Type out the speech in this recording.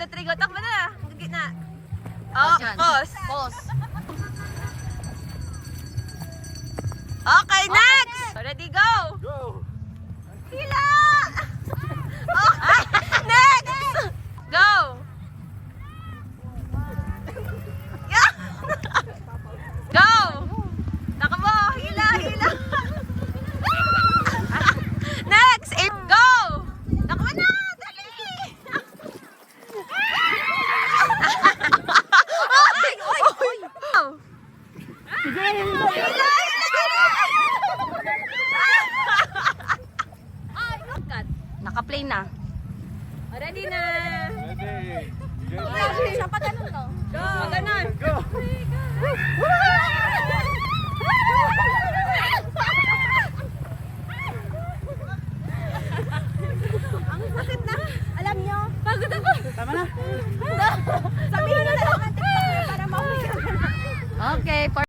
2, 3, go. Takbo na. Hanggang gitna. Oh, pause. Pause. Okay, next! Ready, go! Go! Hila! Okay, next! Go! Yeah! Go! Takbo! Hila! Hila! Next! Go! Takbo na! Dali! Oy! Oy! Hila! Hila! Naka-play na. Ready na! Ready! Siya pa ganun to. Go! Maganon! Go! Ang sakit na! Alam nyo, Pagod ako! Tama na! sabihin nyo na lang ang TikTok para mauwi ka na. Okay, for